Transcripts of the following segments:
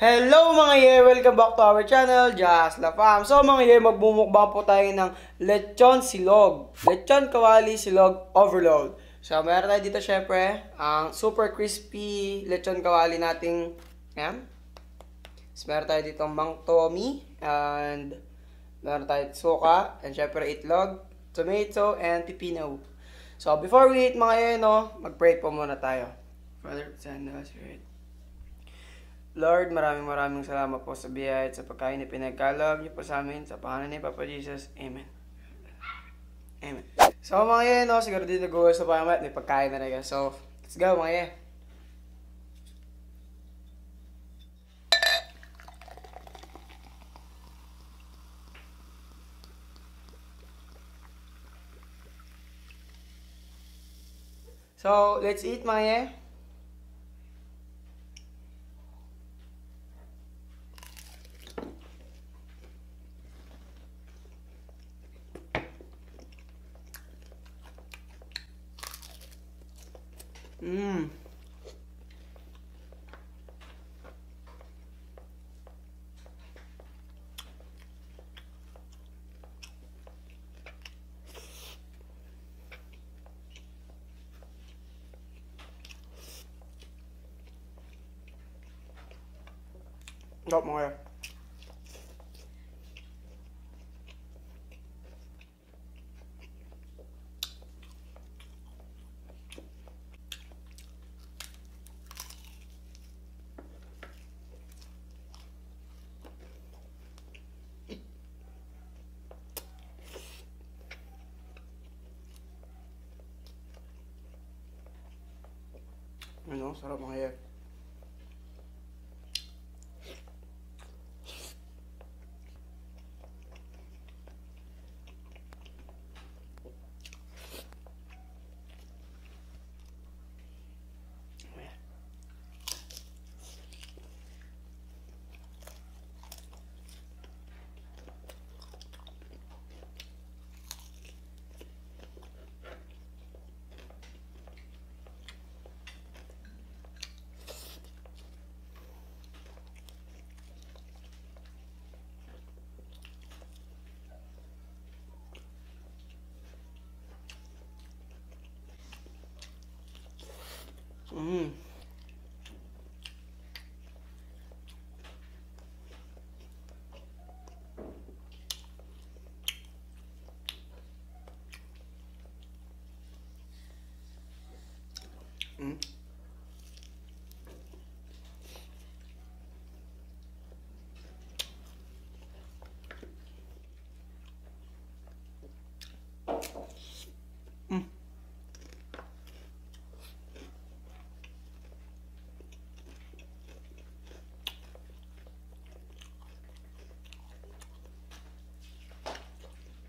Hello mga ye! Welcome back to our channel, Just La Fam. So mga ye, magbumukbang po tayo ng lechon silog. Lechon kawali silog overload. So meron tayo dito syempre ang super crispy lechon kawali nating yan. So meron tayo dito mang tomi and meron tayo suka and syempre itlog, tomato and pipino. So before we eat mga ye, no, mag-pray po muna tayo. Father, send us right. Lord, maraming salamat po sa biyaya at sa pagkain na pinagkaloob niyo po sa amin. Sa pangalan ni Papa Jesus. Amen. Amen. So mga ye, no, siguro dito nag-uwas na pa may pagkain na rin. So, let's go mga ye. So, let's eat mga ye. Mmm. Stop mga ye. Ano, sarap mga ye. Mmm. Mm. Mm.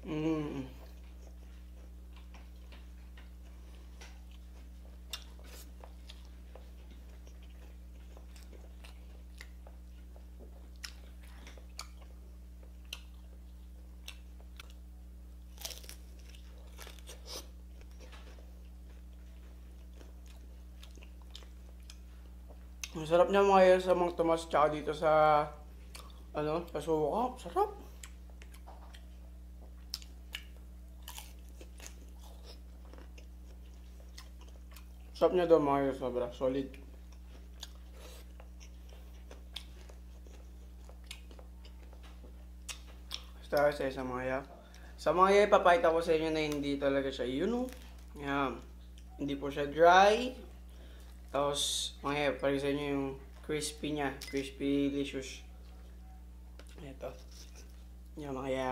Mm. Ang sarap niya mga ye sa Mang Tomas tsaka dito sa ano, sa suka. Sarap. Sarap niya daw mga ye, sobra. Solid. Basta sa isang mga ye. Sa mga ye, papakita ko sa inyo na hindi talaga siya yun, oh. Yan. Hindi po siya dry. Tapos, mga ye, pari sa inyo yung crispy niya. Crispy delicious. Ito. Yan mga ye.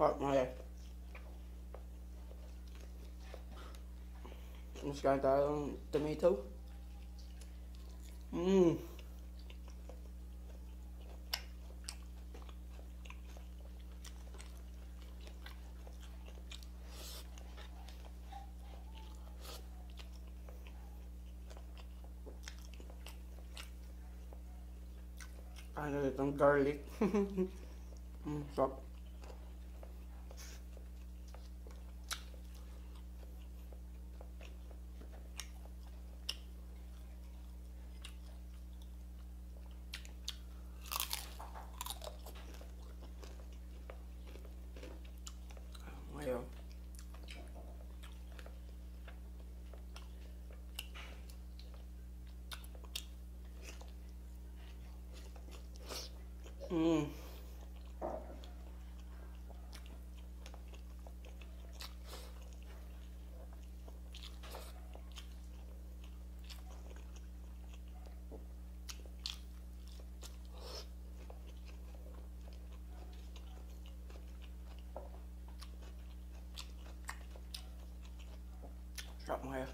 Hot mga ye. Mas kain tayo ng tomato. Mmm. Ano itong garlic. Sarap. Mm. Sarap mga yan.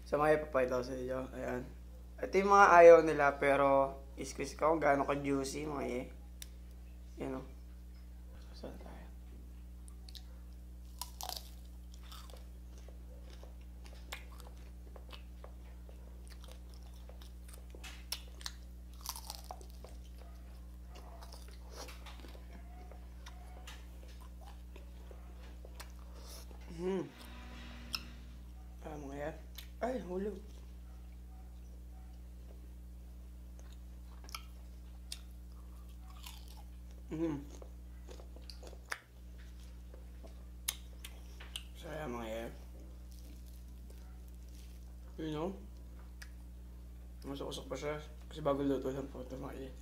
Sa mga ipapakita ko sa inyo. Ayan. Ito yung mga ayaw nila pero squeeze ko kung gaano ka-juicy mga ye. Yan o. Saan tayo? Mga yan. Ay, hulog. Saya mga yan. You know? Masuk-usok pa siya. Kasi bago luto lang po ito mga yan.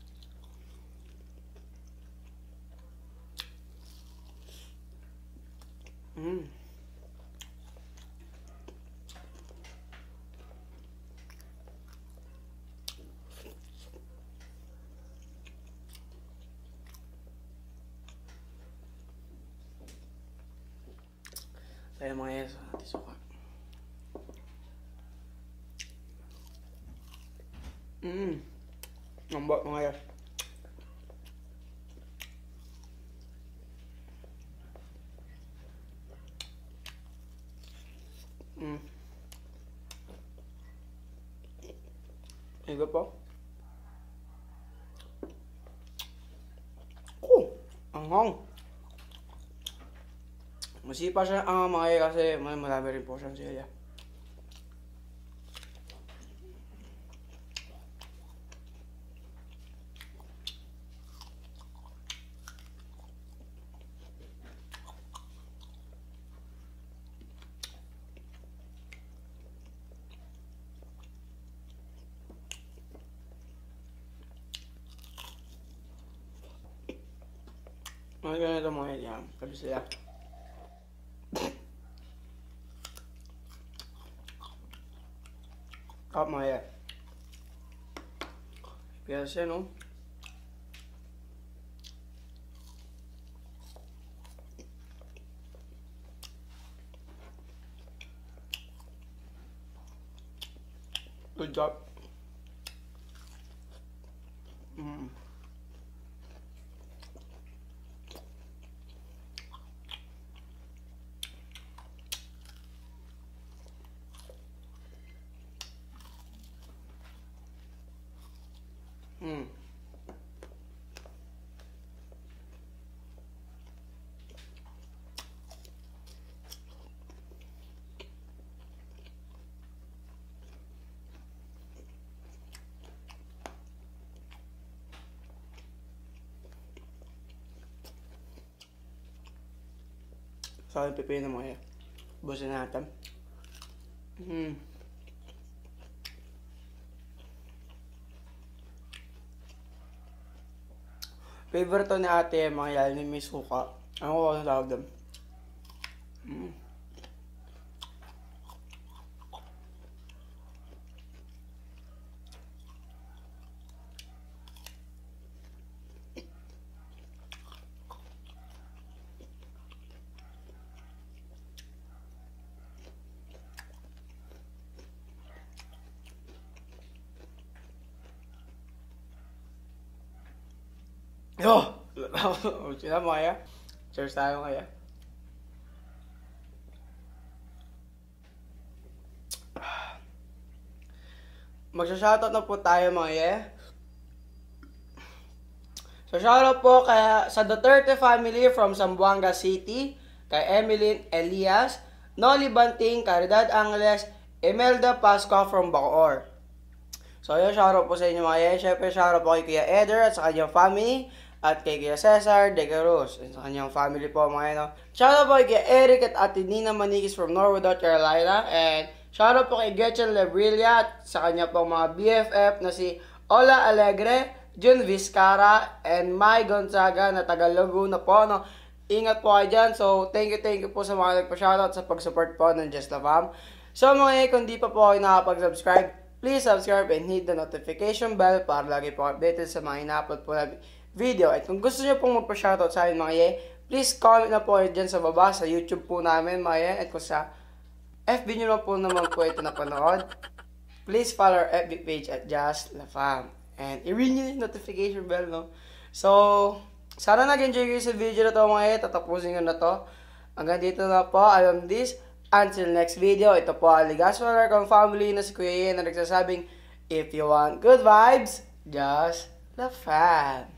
Saya mga yan sa ating suka. Ngambak mga yan. Higa po. Anghang. Masipa siya ang mga kasi marami rin po siyang siya. Mga ganito mga yan. Sabi sila. Kap mga yan. Kaya siya no. Good job. Sa akin pipino mo kaya. Busin natin. Favorite to ni ate mga yan, ni Miss Suka. Ano ko ano tawag doon? Yo! Sila mo kaya? Cheers tayo kaya? Magsha-shoutout na po tayo mga ye. So shoutout po kaya sa Duterte family from Zamboanga City, kay Emeline Elias, Noli Banting, Caridad Angeles, Imelda Pascua from Bacoor. So yun, shoutout po sa inyo mga ye. Syempre shoutout po kay Kuya Eder at sa kanyang family. at kay Kuya Cesar De Cruz, sa kanyang family po mga no. Shoutout po kay Eric at Ate Nina Manikis from Norwood, North Carolina, and shoutout po kay Gretchen Lebrilla at sa kanya pong mga BFF na si Ola Alegre, Jun Vizcara, and Mai Gonzaga na taga Laguna po, no. Ingat po kayo dyan. So, thank you po sa mga nagpa-shoutout sa pag-support po ng Just La Fam. So, mga kung di pa po kayo nakapag-subscribe, please subscribe and hit the notification bell para lagi po updated sa mga ina-upload po na video. At kung gusto nyo pong magpa-shoutout sa akin mga please comment na po dyan sa baba sa YouTube po namin mga At kung sa FB nyo na po naman po ito napanood, please follow our FB page at Just La Fam. And i-ring nyo yung notification bell, no? So, sana nag-enjoy kayo sa video na to mga tatapusin ko na to. Hanggang dito na po, alam this. Until next video, ito po ang Ligaswalar kong family na si Kuya Ian na nagsasabing, if you want good vibes, just La Fam.